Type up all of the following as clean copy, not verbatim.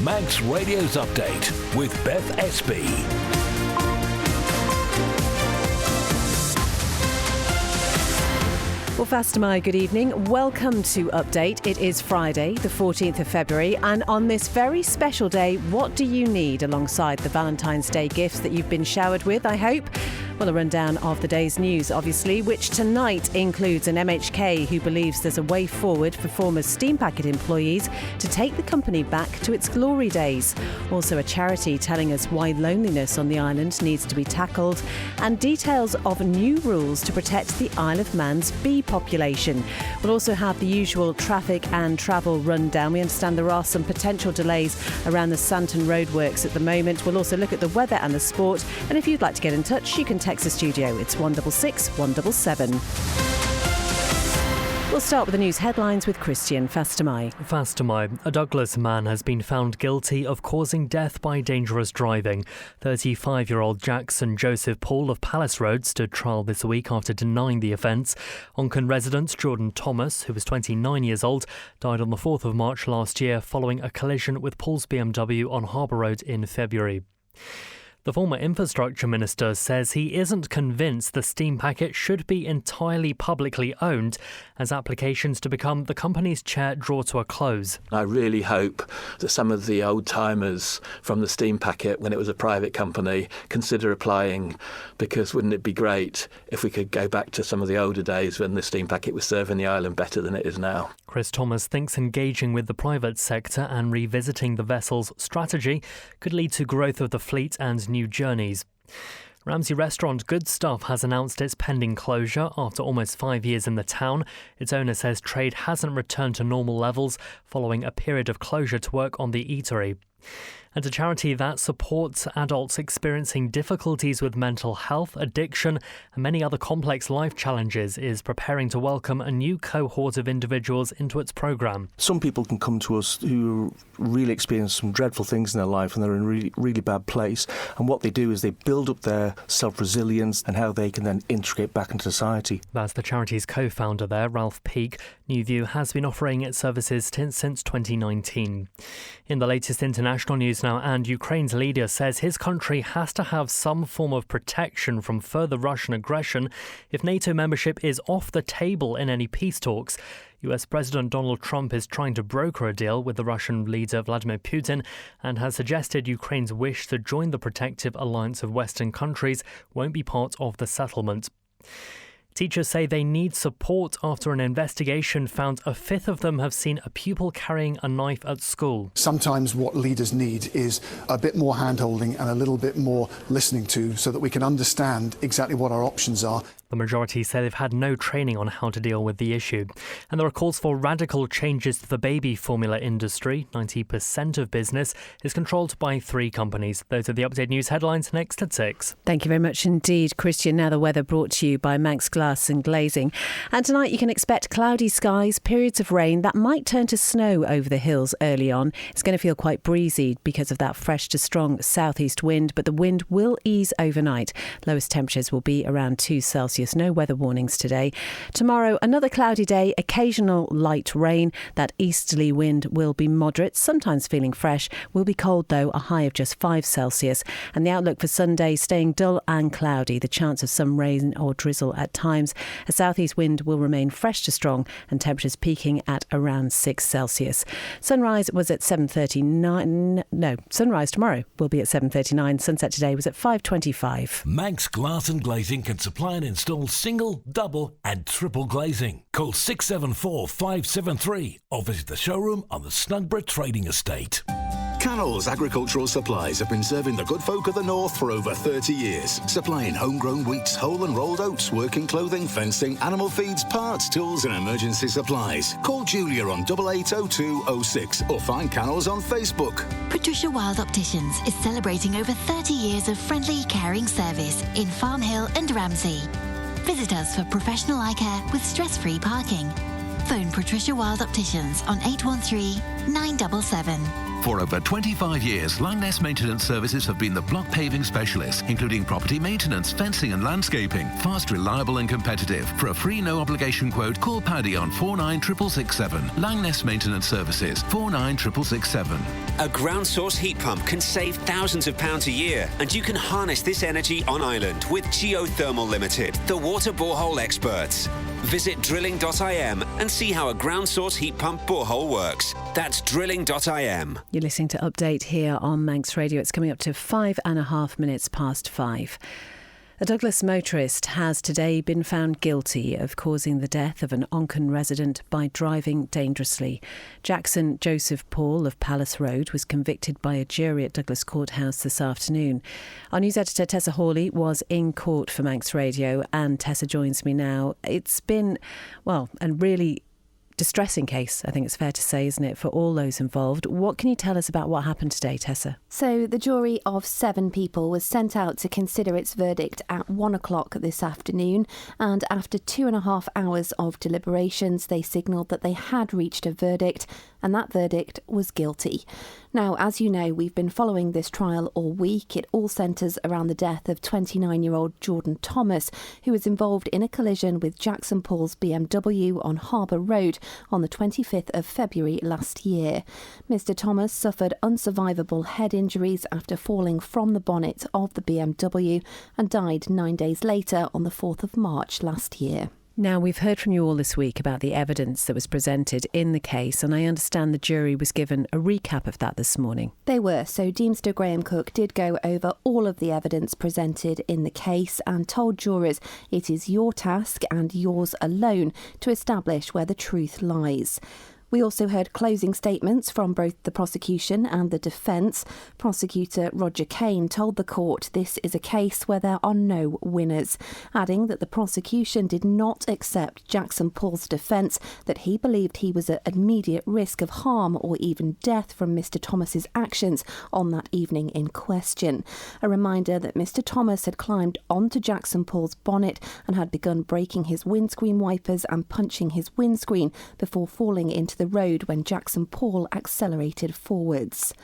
Manx Radio's Update with Beth Espey. Well, Fastamai, good evening. Welcome to Update. It is Friday, the 14th of February, and on this very special day, what do you need alongside the Valentine's Day gifts that you've been showered with, I hope? Well, a rundown of the day's news, obviously, which tonight includes an MHK who believes there's a way forward for former Steam Packet employees to take the company back to its glory days. Also, a charity telling us why loneliness on the island needs to be tackled, and details of new rules to protect the Isle of Man's bee population. We'll also have the usual traffic and travel rundown. We understand there are some potential delays around the Santon roadworks at the moment. We'll also look at the weather and the sport, and if you'd like to get in touch, you can text the studio. It's 166 177. We'll start with the news headlines with Christian Fastamai. Fastamai, a Douglas man has been found guilty of causing death by dangerous driving. 35-year-old Jackson Joseph Paul of Palace Road stood trial this week after denying the offence. Onchan resident Jordan Thomas, who was 29 years old, died on the 4th of March last year following a collision with Paul's BMW on Harbour Road in February. The former infrastructure minister says he isn't convinced the Steam Packet should be entirely publicly owned as applications to become the company's chair draw to a close. I really hope that some of the old-timers from the Steam Packet, when it was a private company, consider applying, because wouldn't it be great if we could go back to some of the older days when the Steam Packet was serving the island better than it is now. Chris Thomas thinks engaging with the private sector and revisiting the vessel's strategy could lead to growth of the fleet and new journeys. Ramsey restaurant Good Stuff has announced its pending closure after almost 5 years in the town. Its owner says trade hasn't returned to normal levels following a period of closure to work on the eatery. And a charity that supports adults experiencing difficulties with mental health, addiction and many other complex life challenges is preparing to welcome a new cohort of individuals into its programme. Some people can come to us who really experience some dreadful things in their life and they're in a really, really bad place. And what they do is they build up their self-resilience and how they can then integrate back into society. That's the charity's co-founder there, Ralph Peake. New View has been offering its services since 2019. In the latest international news now, and Ukraine's leader says his country has to have some form of protection from further Russian aggression if NATO membership is off the table in any peace talks. US President Donald Trump is trying to broker a deal with the Russian leader Vladimir Putin and has suggested Ukraine's wish to join the protective alliance of Western countries won't be part of the settlement. Teachers say they need support after an investigation found a fifth of them have seen a pupil carrying a knife at school. Sometimes what leaders need is a bit more hand-holding and a little bit more listening to so that we can understand exactly what our options are. The majority say they've had no training on how to deal with the issue. And there are calls for radical changes to the baby formula industry. 90% of business is controlled by 3 companies. Those are the Update News headlines next at 6. Thank you very much indeed, Christian. Now the weather brought to you by Manx Glass and Glazing. And tonight you can expect cloudy skies, periods of rain that might turn to snow over the hills early on. It's going to feel quite breezy because of that fresh to strong southeast wind, but the wind will ease overnight. Lowest temperatures will be around 2 Celsius. No weather warnings today. Tomorrow, another cloudy day, occasional light rain. That easterly wind will be moderate, sometimes feeling fresh. Will be cold though, a high of just 5 Celsius. And the outlook for Sunday staying dull and cloudy. The chance of some rain or drizzle at times. A southeast wind will remain fresh to strong and temperatures peaking at around 6 Celsius. Sunrise was at 7:39. No, sunrise tomorrow will be at 7:39. Sunset today was at 5:25. Manx Glass and Glazing can supply and install single, double and triple glazing. Call 674 573 or visit the showroom on the Snugborough Trading Estate. Cannell's Agricultural Supplies have been serving the good folk of the north for over 30 years, supplying homegrown wheats, whole and rolled oats, working clothing, fencing, animal feeds, parts, tools and emergency supplies. Call Julia on 880206 or find Cannell's on Facebook. Patricia Wild Opticians is celebrating over 30 years of friendly, caring service in Farm Hill and Ramsey. Visit us for professional eye care with stress-free parking. Phone Patricia Wild Opticians on 813 977. For over 25 years, Langness Maintenance Services have been the block paving specialists, including property maintenance, fencing and landscaping. Fast, reliable and competitive. For a free no-obligation quote, call Paddy on 49667. Langness Maintenance Services, 49667. A ground source heat pump can save thousands of pounds a year, and you can harness this energy on island with Geothermal Limited, the water borehole experts. Visit drilling.im and see how a ground source heat pump borehole works. That's drilling.im. You're listening to Update here on Manx Radio. It's coming up to 5.5 minutes past 5. A Douglas motorist has today been found guilty of causing the death of an Onchan resident by driving dangerously. Jackson Joseph Paul of Palace Road was convicted by a jury at Douglas Courthouse this afternoon. Our news editor Tessa Hawley was in court for Manx Radio, and Tessa joins me now. It's been, a really distressing case, I think it's fair to say, isn't it, for all those involved. What can you tell us about what happened today, Tessa? So the jury of 7 people was sent out to consider its verdict at 1 o'clock this afternoon, and after 2.5 hours of deliberations, they signalled that they had reached a verdict, and that verdict was guilty. Now, as you know, we've been following this trial all week. It all centres around the death of 29-year-old Jordan Thomas, who was involved in a collision with Jackson Paul's BMW on Harbour Road on the 25th of February last year. Mr Thomas suffered unsurvivable head injuries after falling from the bonnet of the BMW and died 9 days later on the 4th of March last year. Now, we've heard from you all this week about the evidence that was presented in the case, and I understand the jury was given a recap of that this morning. They were. So Deemster Graham Cook did go over all of the evidence presented in the case and told jurors it is your task and yours alone to establish where the truth lies. We also heard closing statements from both the prosecution and the defence. Prosecutor Roger Kane told the court this is a case where there are no winners, adding that the prosecution did not accept Jackson Paul's defence that he believed he was at immediate risk of harm or even death from Mr Thomas's actions on that evening in question. A reminder that Mr Thomas had climbed onto Jackson Paul's bonnet and had begun breaking his windscreen wipers and punching his windscreen before falling into the road when Jackson Paul accelerated forwards.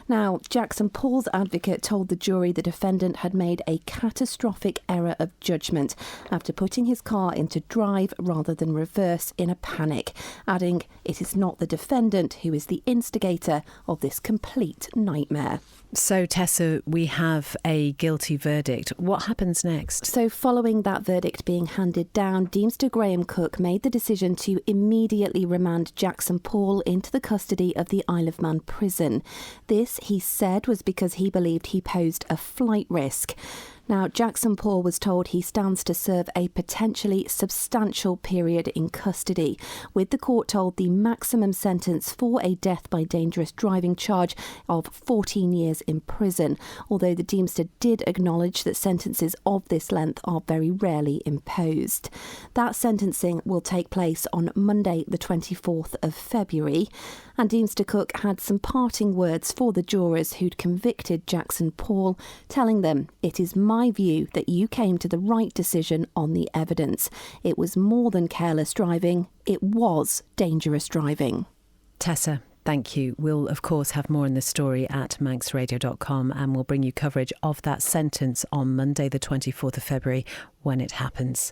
Now, Jackson Paul's advocate told the jury the defendant had made a catastrophic error of judgment after putting his car into drive rather than reverse in a panic, adding it is not the defendant who is the instigator of this complete nightmare. So, Tessa, we have a guilty verdict. What happens next? So, following that verdict being handed down, Deemster Graham Cook made the decision to immediately remand Jackson Paul into the custody of the Isle of Man prison. This, he said, was because he believed he posed a flight risk. Now, Jackson Paul was told he stands to serve a potentially substantial period in custody, with the court told the maximum sentence for a death by dangerous driving charge of 14 years in prison, although the Deemster did acknowledge that sentences of this length are very rarely imposed. That sentencing will take place on Monday the 24th of February, and Deemster Cook had some parting words for the jurors who'd convicted Jackson Paul, telling them, "It is my view that you came to the right decision on the evidence. It was more than careless driving, it was dangerous driving." Tessa, thank you. We'll, of course, have more in this story at manxradio.com, and we'll bring you coverage of that sentence on Monday the 24th of February when it happens.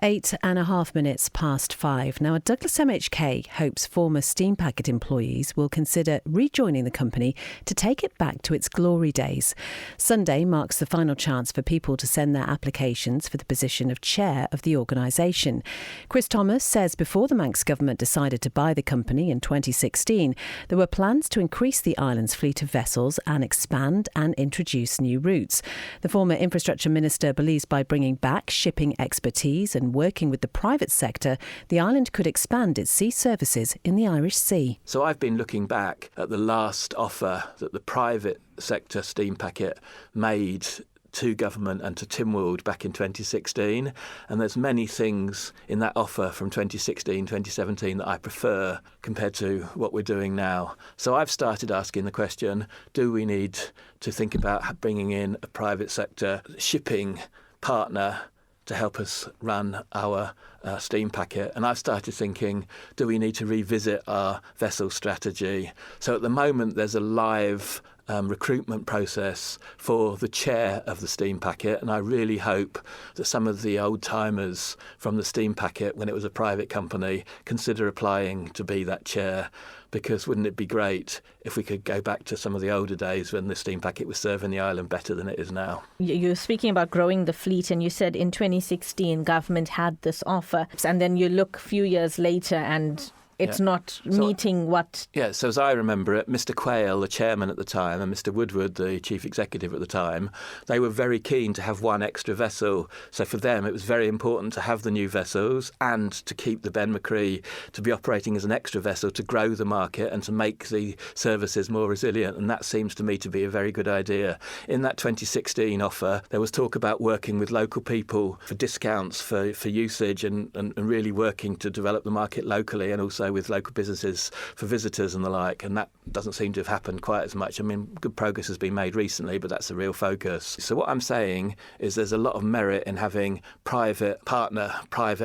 8.5 minutes past 5. Now, a Douglas MHK hopes former steam packet employees will consider rejoining the company to take it back to its glory days. Sunday marks the final chance for people to send their applications for the position of chair of the organisation. Chris Thomas says before the Manx government decided to buy the company in 2016, there were plans to increase the island's fleet of vessels and expand and introduce new routes. The former infrastructure minister believes by bringing back shipping expertise and working with the private sector, the island could expand its sea services in the Irish Sea. So I've been looking back at the last offer that the private sector steam packet made to government and to Tynwald back in 2016, and there's many things in that offer from 2016, 2017 that I prefer compared to what we're doing now. So I've started asking the question, do we need to think about bringing in a private sector shipping partner to help us run our steam packet. And I've started thinking, do we need to revisit our vessel strategy? So at the moment, there's a live recruitment process for the chair of the steam packet, and I really hope that some of the old timers from the steam packet, when it was a private company, consider applying to be that chair, because wouldn't it be great if we could go back to some of the older days when the steam packet was serving the island better than it is now? You're speaking about growing the fleet, and you said in 2016 government had this offer, and then you look a few years later and it's not meeting what... Yeah, so as I remember it, Mr Quayle, the chairman at the time, and Mr Woodward, the chief executive at the time, they were very keen to have one extra vessel. So for them, it was very important to have the new vessels and to keep the Ben Macree to be operating as an extra vessel to grow the market and to make the services more resilient. And that seems to me to be a very good idea. In that 2016 offer, there was talk about working with local people for discounts for usage and really working to develop the market locally, and also with local businesses for visitors and the like, and that doesn't seem to have happened quite as much. I mean, good progress has been made recently, but that's a real focus. So what I'm saying is there's a lot of merit in having private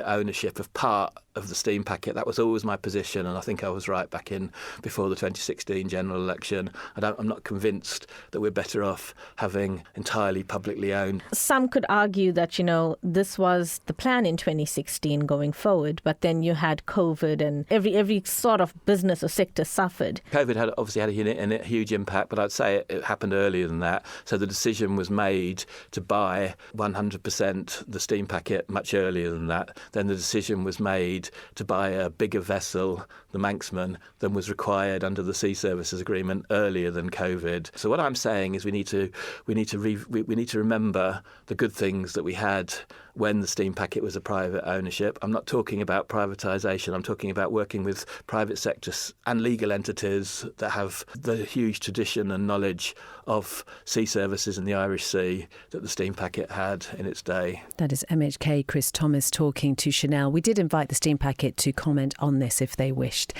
ownership of part of the steam packet. That was always my position, and I think I was right back in before the 2016 general election. I'm not convinced that we're better off having entirely publicly owned. Some could argue that, this was the plan in 2016 going forward, but then you had COVID and every sort of business or sector suffered. COVID obviously had a huge impact, but I'd say it happened earlier than that. So the decision was made to buy 100% the steam packet much earlier than that. Then the decision was made to buy a bigger vessel, the Manxman, than was required under the Sea Services Agreement earlier than COVID. So what I'm saying is we need to remember the good things that we had when the steam packet was a private ownership. I'm not talking about privatisation. I'm talking about working with private sectors and legal entities that have the huge tradition and knowledge of sea services in the Irish Sea that the steam packet had in its day. That is MHK Chris Thomas talking to Chanel. We did invite the steam packet to comment on this if they wished.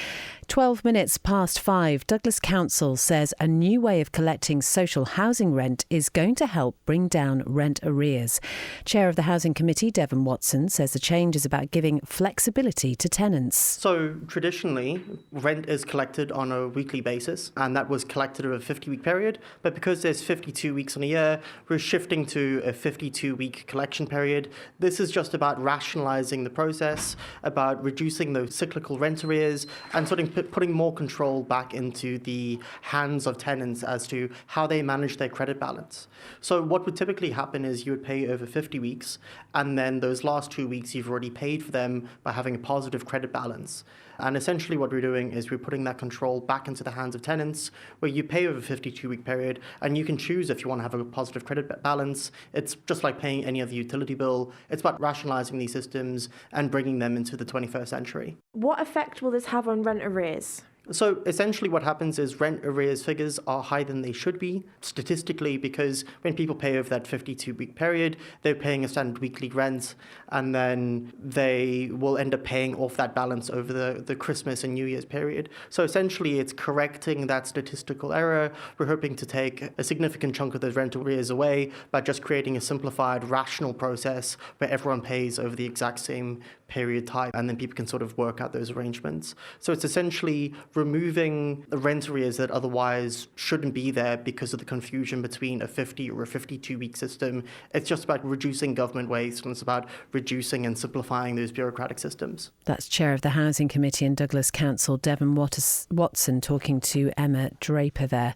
12 minutes past 5, Douglas Council says a new way of collecting social housing rent is going to help bring down rent arrears. Chair of the Housing Committee, Devon Watson, says the change is about giving flexibility to tenants. So traditionally, rent is collected on a weekly basis, and that was collected over a 50-week period. But because there's 52 weeks in a year, we're shifting to a 52-week collection period. This is just about rationalising the process, about reducing those cyclical rent arrears, and sort of putting more control back into the hands of tenants as to how they manage their credit balance. So what would typically happen is you would pay over 50 weeks, and then those last 2 weeks you've already paid for them by having a positive credit balance. And essentially what we're doing is we're putting that control back into the hands of tenants, where you pay over a 52-week period, and you can choose if you want to have a positive credit balance. It's just like paying any other utility bill. It's about rationalising these systems and bringing them into the 21st century. What effect will this have on rent arrears? So essentially what happens is rent arrears figures are higher than they should be statistically, because when people pay over that 52-week period, they're paying a standard weekly rent, and then they will end up paying off that balance over the Christmas and New Year's period. So essentially it's correcting that statistical error. We're hoping to take a significant chunk of those rent arrears away by just creating a simplified, rational process where everyone pays over the exact same period type, and then people can sort of work out those arrangements. So it's essentially removing the rent arrears that otherwise shouldn't be there because of the confusion between a 50 or a 52-week system. It's just about reducing government waste, and it's about reducing and simplifying those bureaucratic systems. That's Chair of the Housing Committee and Douglas Council, Devon Watson, talking to Emma Draper there.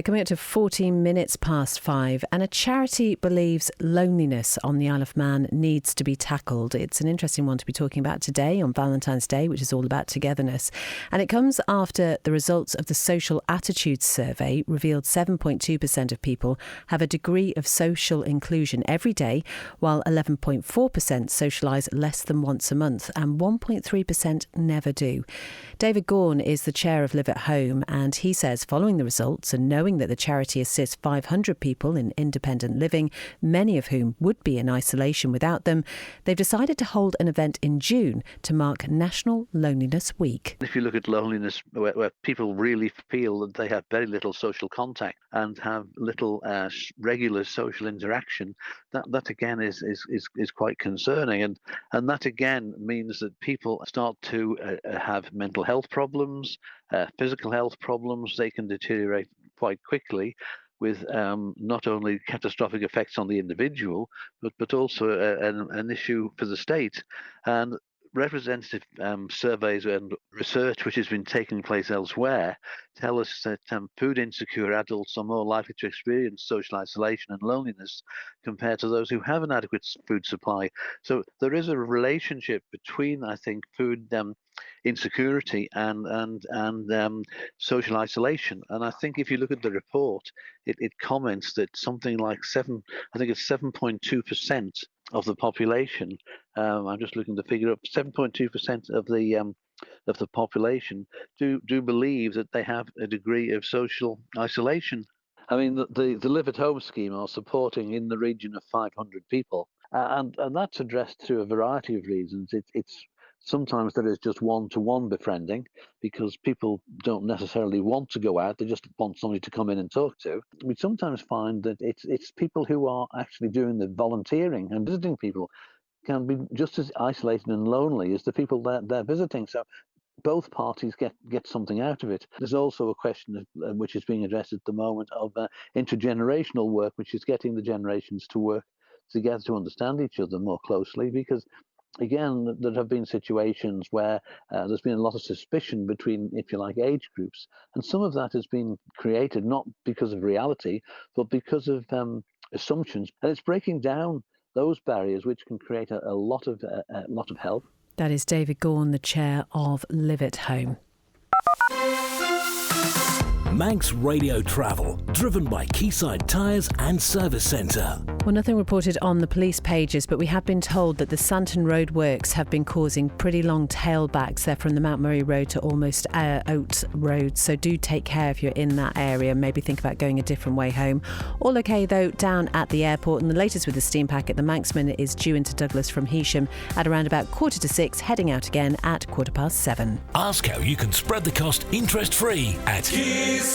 Coming up to 14 minutes past 5, and a charity believes loneliness on the Isle of Man needs to be tackled. It's an interesting one to be talking about today on Valentine's Day, which is all about togetherness. And it comes after the results of the Social Attitudes Survey revealed 7.2% of people have a degree of social inclusion every day, while 11.4% socialise less than once a month, and 1.3% never do. David Gaughan is the chair of Live at Home, and he says following the results and knowing that the charity assists 500 people in independent living, many of whom would be in isolation without them, they've decided to hold an event event in June to mark National Loneliness Week. If you look at loneliness, where people really feel that they have very little social contact and have little regular social interaction, that again is quite concerning, and that again means that people start to have mental health problems, physical health problems. They can deteriorate quite quickly, with not only catastrophic effects on the individual, but also an issue for the state. And representative surveys and research which has been taking place elsewhere tell us that food insecure adults are more likely to experience social isolation and loneliness compared to those who have an adequate food supply. So there is a relationship between, I think, food insecurity and social isolation. And I think if you look at the report, it comments that something like 7.2% of the population, I'm just looking the figure up, 7.2% of the population do believe that they have a degree of social isolation. I mean, the Live at Home scheme are supporting in the region of 500 people, and that's addressed through a variety of reasons. It's sometimes there is just one-to-one befriending because people don't necessarily want to go out; they just want somebody to come in and talk to. We sometimes find that it's people who are actually doing the volunteering and visiting people can be just as isolated and lonely as the people that they're visiting. So both parties get something out of it. There's also a question of, which is being addressed at the moment, of intergenerational work, which is getting the generations to work together to understand each other more closely, because again, there have been situations where there's been a lot of suspicion between, if you like, age groups. And some of that has been created not because of reality, but because of assumptions. And it's breaking down those barriers, which can create a lot of help. That is David Gaughan, the chair of Live at Home. Manx Radio Travel, driven by Quayside Tyres and Service Centre. Well, nothing reported on the police pages, but we have been told that the Santon Road works have been causing pretty long tailbacks there from the Mount Murray Road to almost Oates Road. So do take care if you're in that area. Maybe think about going a different way home. All okay, though, down at the airport. And the latest with the steam packet, the Manxman is due into Douglas from Heysham at around about 6:15, heading out again at 7:15. Ask how you can spread the cost interest-free at Quayside.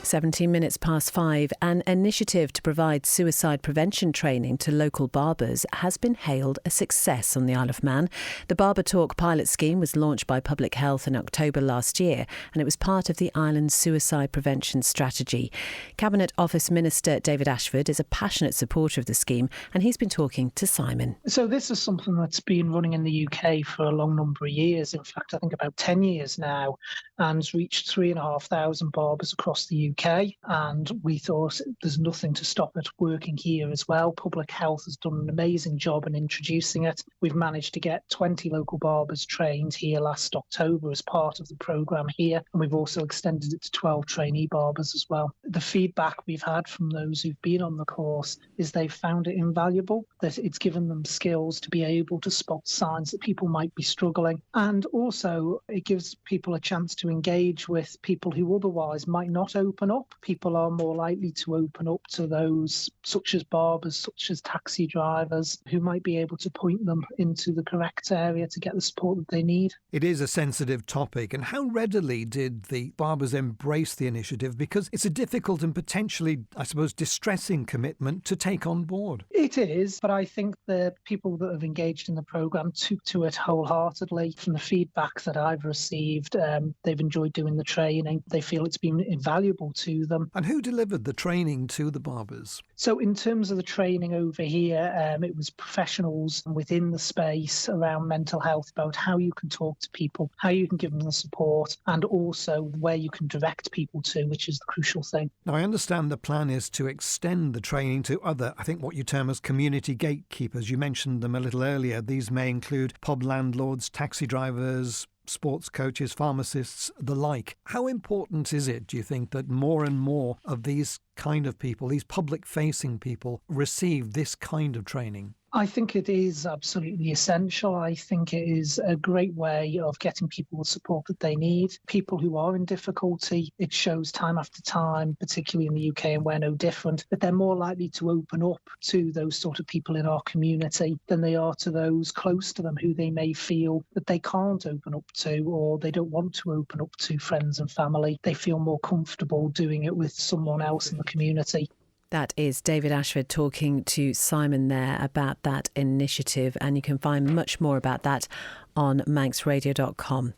17 minutes past 5. An initiative to provide suicide prevention training to local barbers has been hailed a success on the Isle of Man. The Barber Talk pilot scheme was launched by Public Health in October last year, and it was part of the island's suicide prevention strategy. Cabinet Office Minister David Ashford is a passionate supporter of the scheme, and he's been talking to Simon. So this is something that's been running in the UK for a long number of years. In fact, I think about 10 years now, and has reached 3,500 barbers across the UK. And we thought there's nothing to stop it working here as well. Public Health has done an amazing job in introducing it. We've managed to get 20 local barbers trained here last October as part of the programme here, and we've also extended it to 12 trainee barbers as well. The feedback we've had from those who've been on the course is they've found it invaluable, that it's given them skills to be able to spot signs that people might be struggling, and also it gives people a chance to engage with people who otherwise might not open up. People are more likely to open up to those such as barbers, such as taxi drivers, who might be able to point them into the correct area to get the support that they need. It is a sensitive topic, and how readily did the barbers embrace the initiative? Because it's a difficult and potentially, I suppose, distressing commitment to take on board. It is, but I think the people that have engaged in the programme took to it wholeheartedly. From the feedback that I've received, they've enjoyed doing the training. They feel it's been invaluable to them. And who delivered the training to the barbers? So in terms of the training over here, it was professionals within the space around mental health, about how you can talk to people, how you can give them the support, and also where you can direct people to, which is the crucial thing. Now, I understand the plan is to extend the training to other, I think what you term as community gatekeepers. You mentioned them a little earlier. These may include pub landlords, taxi drivers, sports coaches, pharmacists, the like. How important is it, do you think, that more and more of these kind of people, these public-facing people, receive this kind of training? I think it is absolutely essential. I think it is a great way of getting people the support that they need. People who are in difficulty, it shows time after time, particularly in the UK, and we're no different, that they're more likely to open up to those sort of people in our community than they are to those close to them who they may feel that they can't open up to, or they don't want to open up to friends and family. They feel more comfortable doing it with someone else in the community. That is David Ashford talking to Simon there about that initiative, and you can find much more about that on manxradio.com.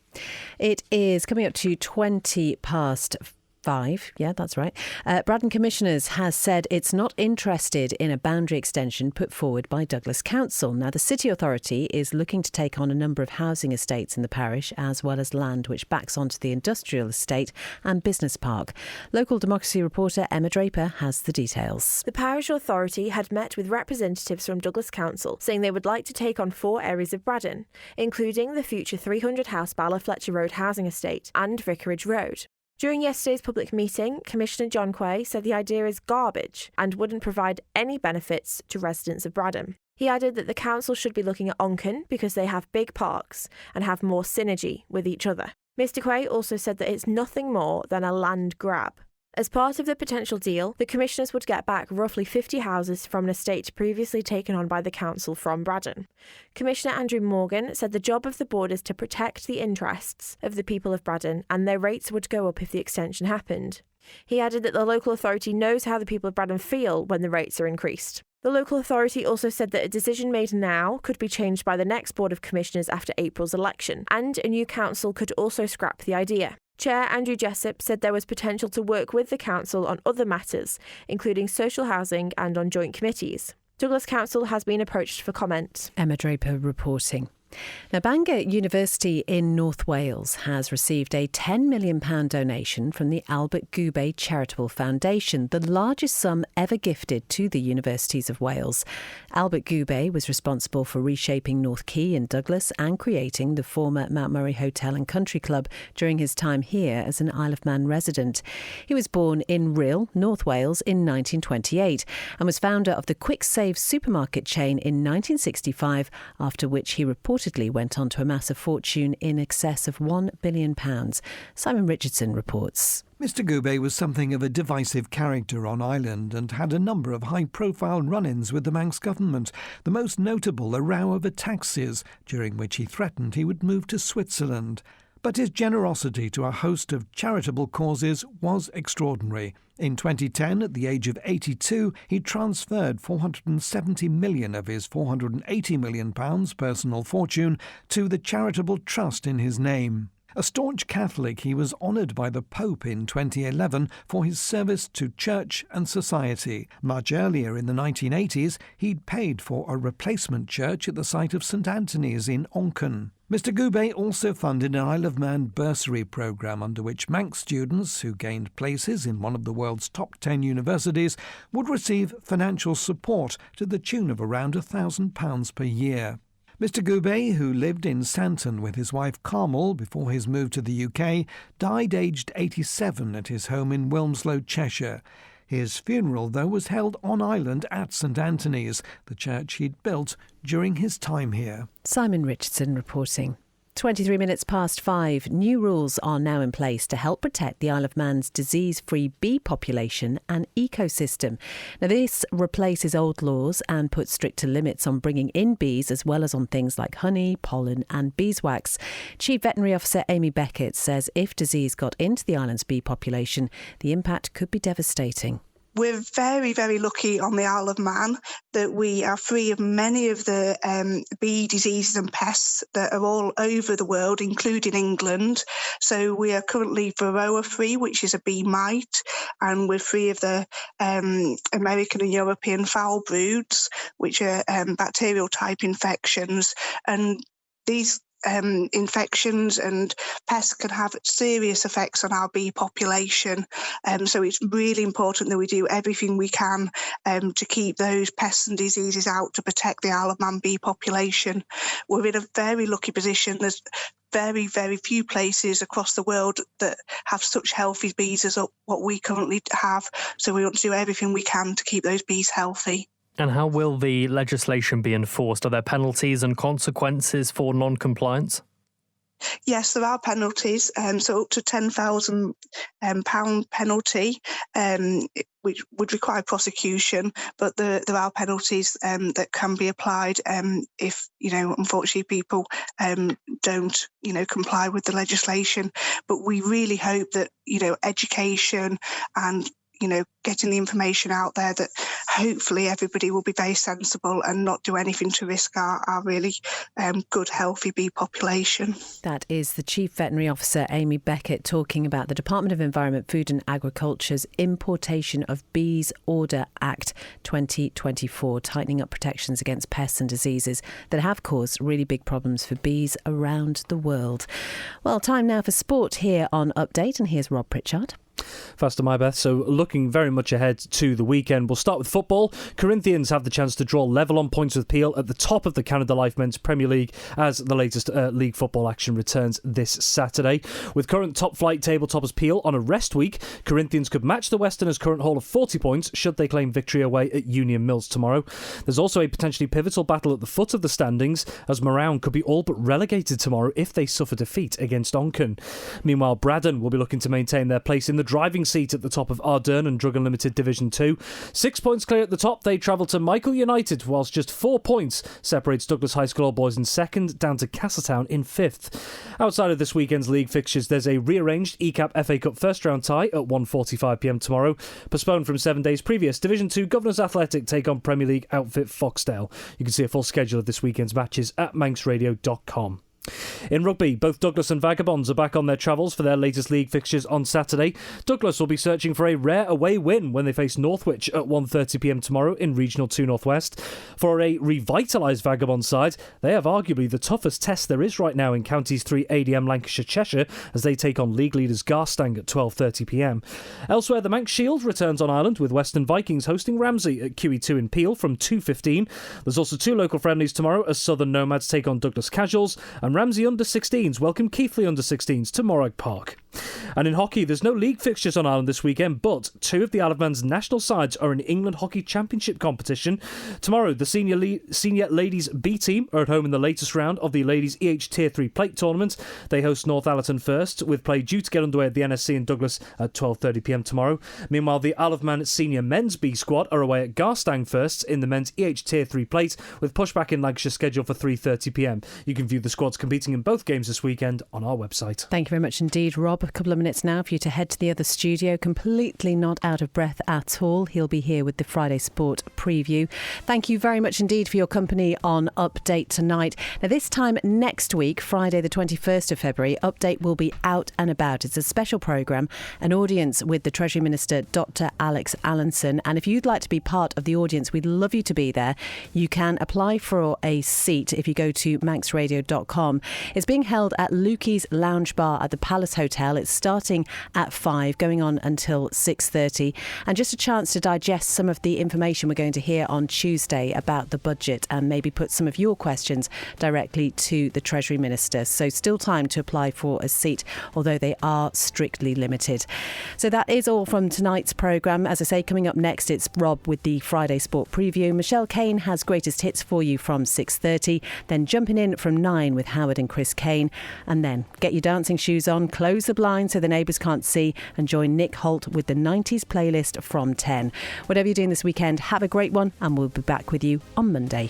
It is coming up to 5:20. Yeah, that's right. Braddon Commissioners has said it's not interested in a boundary extension put forward by Douglas Council. Now, the City Authority is looking to take on a number of housing estates in the parish, as well as land which backs onto the industrial estate and business park. Local Democracy reporter Emma Draper has the details. The parish authority had met with representatives from Douglas Council, saying they would like to take on 4 areas of Braddon, including the future 300-house Bala Fletcher Road housing estate and Vicarage Road. During yesterday's public meeting, Commissioner John Quay said the idea is garbage and wouldn't provide any benefits to residents of Braddon. He added that the council should be looking at Onken because they have big parks and have more synergy with each other. Mr Quay also said that it's nothing more than a land grab. As part of the potential deal, the commissioners would get back roughly 50 houses from an estate previously taken on by the council from Braddon. Commissioner Andrew Morgan said the job of the board is to protect the interests of the people of Braddon, and their rates would go up if the extension happened. He added that the local authority knows how the people of Braddon feel when the rates are increased. The local authority also said that a decision made now could be changed by the next Board of Commissioners after April's election, and a new council could also scrap the idea. Chair Andrew Jessup said there was potential to work with the council on other matters, including social housing and on joint committees. Douglas Council has been approached for comment. Emma Draper reporting. Now, Bangor University in North Wales has received a £10 million donation from the Albert Goubet Charitable Foundation, the largest sum ever gifted to the universities of Wales. Albert Goubet was responsible for reshaping North Quay in Douglas and creating the former Mount Murray Hotel and Country Club during his time here as an Isle of Man resident. He was born in Rhyl, North Wales in 1928 and was founder of the Quick Save supermarket chain in 1965, after which he reportedly went on to amass a fortune in excess of £1 billion. Simon Richardson reports. Mr Goubet was something of a divisive character on Ireland and had a number of high-profile run-ins with the Manx government, the most notable a row over taxes, during which he threatened he would move to Switzerland. But his generosity to a host of charitable causes was extraordinary. In 2010, at the age of 82, he transferred £470 million of his £480 million personal fortune to the charitable trust in his name. A staunch Catholic, he was honoured by the Pope in 2011 for his service to church and society. Much earlier in the 1980s, he'd paid for a replacement church at the site of St Anthony's in Onken. Mr Goubet also funded an Isle of Man bursary programme under which Manx students who gained places in one of the world's top 10 universities would receive financial support to the tune of around £1,000 per year. Mr Goubet, who lived in Santon with his wife Carmel before his move to the UK, died aged 87 at his home in Wilmslow, Cheshire. His funeral, though, was held on island at St Anthony's, the church he'd built during his time here. Simon Richardson reporting. 23 minutes past 5. New rules are now in place to help protect the Isle of Man's disease-free bee population and ecosystem. Now, this replaces old laws and puts stricter limits on bringing in bees, as well as on things like honey, pollen and beeswax. Chief Veterinary Officer Amy Beckett says if disease got into the island's bee population, the impact could be devastating. We're very, very lucky on the Isle of Man that we are free of many of the bee diseases and pests that are all over the world, including England. So we are currently Varroa free, which is a bee mite, and we're free of the American and European foul broods, which are bacterial type infections. And these infections and pests can have serious effects on our bee population. So it's really important that we do everything we can to keep those pests and diseases out to protect the Isle of Man bee population. We're in a very lucky position. There's very, very few places across the world that have such healthy bees as what we currently have. So we want to do everything we can to keep those bees healthy. And how will the legislation be enforced? Are there penalties and consequences for non-compliance? Yes, there are penalties, so up to £10,000 penalty, which would require prosecution, but there are penalties that can be applied if, unfortunately people don't, comply with the legislation. But we really hope that, education and getting the information out there, that hopefully everybody will be very sensible and not do anything to risk our really good, healthy bee population. That is the Chief Veterinary Officer, Amy Beckett, talking about the Department of Environment, Food and Agriculture's Importation of Bees Order Act 2024, tightening up protections against pests and diseases that have caused really big problems for bees around the world. Well, time now for sport here on Update, and here's Rob Pritchard. Faster, my Beth. So looking very much ahead to the weekend. We'll start with football. Corinthians have the chance to draw level on points with Peel at the top of the Canada Life Men's Premier League as the latest league football action returns this Saturday. With current top flight table toppers Peel on a rest week, Corinthians could match the Westerners' current haul of 40 points should they claim victory away at Union Mills tomorrow. There's also a potentially pivotal battle at the foot of the standings, as Moraun could be all but relegated tomorrow if they suffer defeat against Onken. Meanwhile, Braddon will be looking to maintain their place in the driving seat at the top of Ardern and Drug Unlimited Division 2. 6 points clear at the top, they travel to Michael United, whilst just 4 points separates Douglas High School All Boys in second, down to Castletown in fifth. Outside of this weekend's league fixtures, there's a rearranged ECAP FA Cup first round tie at 1:45pm tomorrow, postponed from 7 days previous. Division 2 Governors Athletic take on Premier League outfit Foxdale. You can see a full schedule of this weekend's matches at manxradio.com. In rugby, both Douglas and Vagabonds are back on their travels for their latest league fixtures on Saturday. Douglas will be searching for a rare away win when they face Northwich at 1:30pm tomorrow in Regional 2 North West. For a revitalised Vagabond side, they have arguably the toughest test there is right now in Counties 3 ADM Lancashire Cheshire as they take on league leaders Garstang at 12:30pm. Elsewhere, the Manx Shield returns on Ireland with Western Vikings hosting Ramsey at QE2 in Peel from 2:15. There's also 2 local friendlies tomorrow as Southern Nomads take on Douglas Casuals and Ramsey Under-16s welcome Keighley Under-16s to Morag Park. And in hockey, there's no league fixtures on Ireland this weekend, but 2 of the Isle of Man's national sides are in England Hockey Championship competition. Tomorrow, the senior ladies B team are at home in the latest round of the Ladies EH Tier 3 Plate Tournament. They host North Allerton first, with play due to get underway at the NSC in Douglas at 12:30pm tomorrow. Meanwhile, the Isle of Man senior men's B squad are away at Garstang first in the men's EH Tier 3 Plate, with pushback in Lancashire scheduled for 3:30pm. You can view the squads competing in both games this weekend on our website. Thank you very much indeed, Rob. A couple of minutes now for you to head to the other studio, completely not out of breath at all. He'll be here with the Friday Sport preview. Thank you very much indeed for your company on Update tonight. Now, this time next week, Friday the 21st of February, Update will be out and about. It's a special programme, an audience with the Treasury Minister, Dr. Alex Allinson. And if you'd like to be part of the audience, we'd love you to be there. You can apply for a seat if you go to manxradio.com. It's being held at Lukey's Lounge Bar at the Palace Hotel. It's starting at 5, going on until 6:30. And just a chance to digest some of the information we're going to hear on Tuesday about the budget and maybe put some of your questions directly to the Treasury Minister. So still time to apply for a seat, although they are strictly limited. So that is all from tonight's programme. As I say, coming up next, it's Rob with the Friday Sport preview. Michelle Kane has greatest hits for you from 6:30. Then jumping in from 9 with Howard and Chris Kane. And then get your dancing shoes on, close the blinds so the neighbours can't see, and join Nick Holt with the 90s playlist from 10. Whatever you're doing this weekend, have a great one, and we'll be back with you on Monday.